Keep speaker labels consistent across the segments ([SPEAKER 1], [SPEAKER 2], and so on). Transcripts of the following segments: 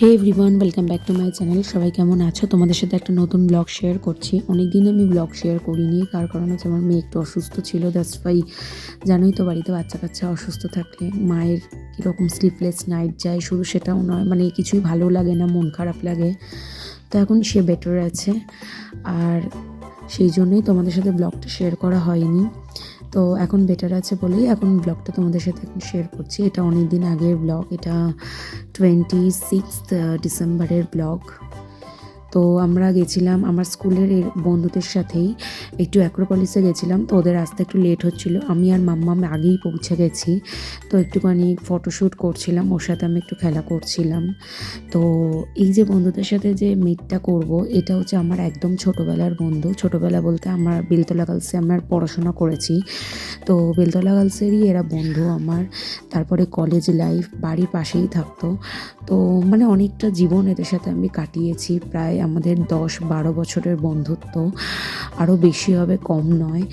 [SPEAKER 1] Hey everyone, welcome back to my channel. সবাই কেমন আছো? তোমাদের সাথে একটা নতুন ব্লগ শেয়ার করছি। অনেক দিন আমি ব্লগ শেয়ার করিনি, কার কারণ হচ্ছে আমার মেয়ে একটু অসুস্থ ছিল। দ্যাটস ওয়াই, জানোই তো বাড়িতে বাচ্চা কাচ্চা অসুস্থ থাকলে মায়ের কীরকম স্লিপলেস নাইট যায়। শুধু সেটাও নয়, মানে কিছুই ভালো লাগে না, মন খারাপ লাগে। তো এখন সে বেটার আছে, আর সেই জন্যই তোমাদের সাথে ব্লগটা শেয়ার করা হয়নি। তো এখন বেটার আছে বলেই এখন ব্লগটা তোমাদের সাথে এখন শেয়ার করছি। এটা অনেক দিন আগের ব্লগ, এটা 26 ডিসেম্বরের ব্লগ। তো আমরা গেছিলাম আমার স্কুলের বন্ধুদের সাথেই একটু অ্যাক্রোপলিসে গেছিলাম। তো ওদের আসতে একটু লেট হচ্ছিলো, আমি আর মাম্মা আগেই পৌঁছে গেছি। তো একটুখানি ফটোশ্যুট করছিলাম, ওর সাথে আমি একটু খেলা করছিলাম। তো এই যে বন্ধুদের সাথে যে মিটটা করব, এটা হচ্ছে আমার একদম ছোটোবেলার বন্ধু। ছোটোবেলা বলতে আমার বেলতলা গার্লসে আমার পড়াশোনা করেছি, তো বেলতলা গার্লসেরই এরা বন্ধু আমার। তারপরে কলেজ লাইফ, বাড়ির পাশেই থাকতো। তো মানে অনেকটা জীবন এদের সাথে আমি কাটিয়েছি। প্রায় আমাদের 10-12 বছরের বন্ধুত্ব, আরও বেশি হবে, কম নয়।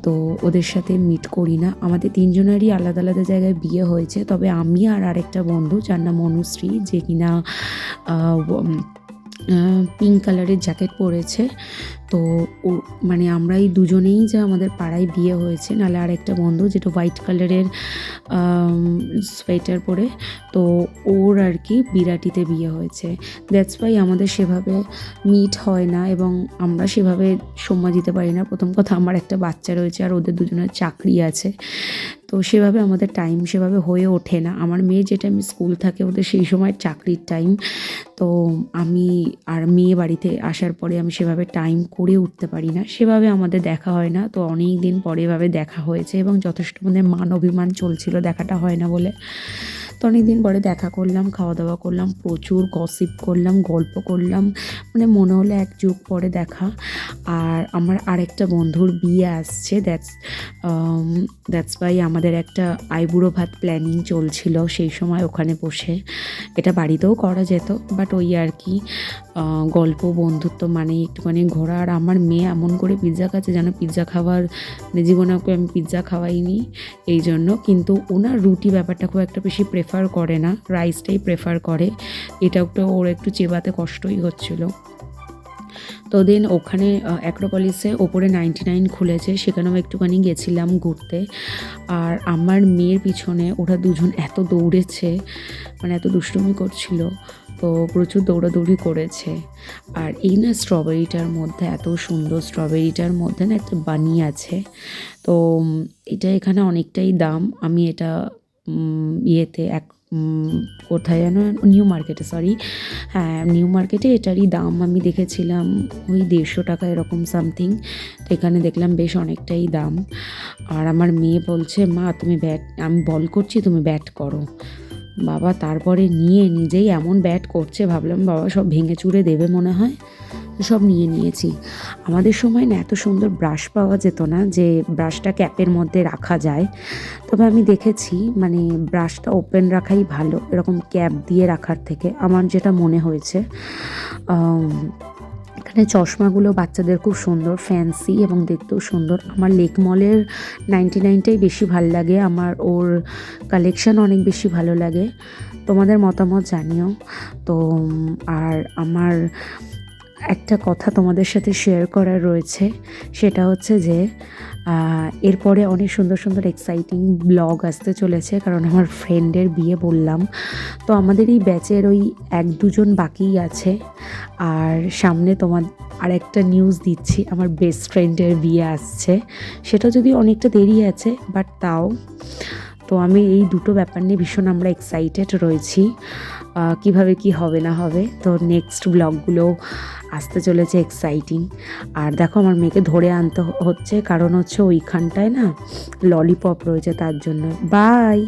[SPEAKER 1] তো ওদের সাথে মিট করি না। আমাদের তিনজনেরই আলাদা আলাদা জায়গায় বিয়ে হয়েছে, তবে আমি আর আরেকটা বন্ধু যার নাম অনুশ্রী, যে কিনা পিঙ্ক কালারের জ্যাকেট পরেছে। তো ও মানে আমরা এই দুজনেই যা আমাদের পাড়ায় বিয়ে হয়েছে, নাহলে আরেকটা বন্ধু যেটা হোয়াইট কালারের সোয়েটার পরে, তো ওর আর কি বিরাটিতে বিয়ে হয়েছে। দ্যাটস ওয়াই আমাদের সেভাবে মিট হয় না এবং আমরা সেভাবে সময় দিতে পারি না। প্রথম কথা, আমার একটা বাচ্চা রয়েছে আর ওদের দুজনের চাকরি আছে, তো সেভাবে আমাদের টাইম সেভাবে হয়ে ওঠে না। আমার মেয়ে যে টাইমে স্কুল থাকে, ওদের সেই সময় চাকরির টাইম। তো আমি আর মেয়ে বাড়িতে আসার পরে আমি সেভাবে টাইম করে উঠতে পারি না, সেভাবে আমাদের দেখা হয় না। তো অনেক দিন পরে এভাবে দেখা হয়েছে এবং যথেষ্ট আমাদের মান অভিমান চলছিল দেখাটা হয় না বলে। তো অনেক দিন পরে দেখা করলাম, খাওয়া দাওয়া করলাম, প্রচুর গসিপ করলাম, গল্প করলাম, মানে মনে হলো এক যুগ পরে দেখা। আর আমার আরেকটা বন্ধুর বিয়ে আসছে, দ্যাটস ওয়াই আমাদের একটা আইবুড়ো ভাত প্ল্যানিং চলছিল সেই সময় ওখানে বসে। এটা বাড়িতেও করা যেত, বাট ওই আর কি গল্প বন্ধুত্ব মানে একটুখানি ঘোরা। আর আমার মেয়ে এমন করে পিৎজা খাচ্ছে, যেন পিৎজা খাওয়ার জীবনে ওকে আমি পিৎজা খাওয়াইনি এই জন্য। কিন্তু ওনার রুটি ব্যাপারটা খুব একটা বেশি প্রেফার করে না, রাইসটাই প্রেফার করে। এটা একটু ওর একটু চেবাতে কষ্টই হচ্ছিলো। তো দেন ওখানে অ্যাক্রোপলিসে ওপরে 99 খুলেছে, সেখানেও একটুখানি গেছিলাম ঘুরতে। আর আমার মেয়ের পিছনে ওরা দুজন এত দৌড়েছে, মানে এত দুষ্টুমি করছিল, তো প্রচুর দৌড়াদৌড়ি করেছে। আর এই না স্ট্রবেরিটার মধ্যে, এত সুন্দর স্ট্রবেরিটার মধ্যে না একটা বানি আছে। তো এটা এখানে অনেকটাই দাম। আমি এটা ইয়েতে কোথায় যেন, নিউ মার্কেটে, হ্যাঁ নিউ মার্কেটে এটারই দাম আমি দেখেছিলাম ওই 150 টাকা এরকম সামথিং। তো এখানে দেখলাম বেশ অনেকটাই দাম। আর আমার মেয়ে বলছে, মা তুমি আমি বল করছি তুমি ব্যাট করো। বাবা তারপরে নিয়ে নিজেই এমন ব্যাট করছে, ভাবলাম বাবা সব ভেঙে চুরে দেবে মনে হয়। সব নিয়েছি। আমাদের সময় না এত সুন্দর ব্রাশ পাওয়া যেত না, যে ব্রাশটা ক্যাপের মধ্যে রাখা যায়। তবে আমি দেখেছি মানে ব্রাশটা ওপেন রাখাই ভালো, এরকম ক্যাপ দিয়ে রাখার থেকে, আমার যেটা মনে হয়েছে। এখানে চশমাগুলো বাচ্চাদের খুব সুন্দর, ফ্যান্সি এবং দেখতেও সুন্দর। আমার লেক মলের 99টাই বেশি ভালো লাগে, আমার ওর কালেকশন অনেক বেশি ভালো লাগে। তোমাদের মতামত জানিও। তো আর আমার একটা কথা তোমাদের সাথে শেয়ার করার রয়েছে, সেটা হচ্ছে যে এরপরে অনেক সুন্দর সুন্দর এক্সাইটিং ব্লগ আসতে চলেছে, কারণ আমার ফ্রেন্ডের বিয়ে বললাম। তো আমাদের এই ব্যাচের ওই 1-2 জন বাকিই আছে। আর সামনে তোমার আরেকটা নিউজ দিচ্ছি, আমার বেস্ট ফ্রেন্ডের বিয়ে আসছে। সেটা যদি অনেকটা দেরি আছে, বাট তাও। তো আমি এই দুটো ব্যাপার নিয়ে ভীষণ আমরা এক্সাইটেড রয়েছি, কিভাবে কি হবে না হবে। তো নেক্সট ব্লগগুলো আসতে চলেছে এক্সাইটিং। আর দেখো আমার মেয়েকে ধরে আনতে হচ্ছে, কারণ হচ্ছে ওইখানটায় না ললিপপ রয়েছে, তার জন্য। বাই।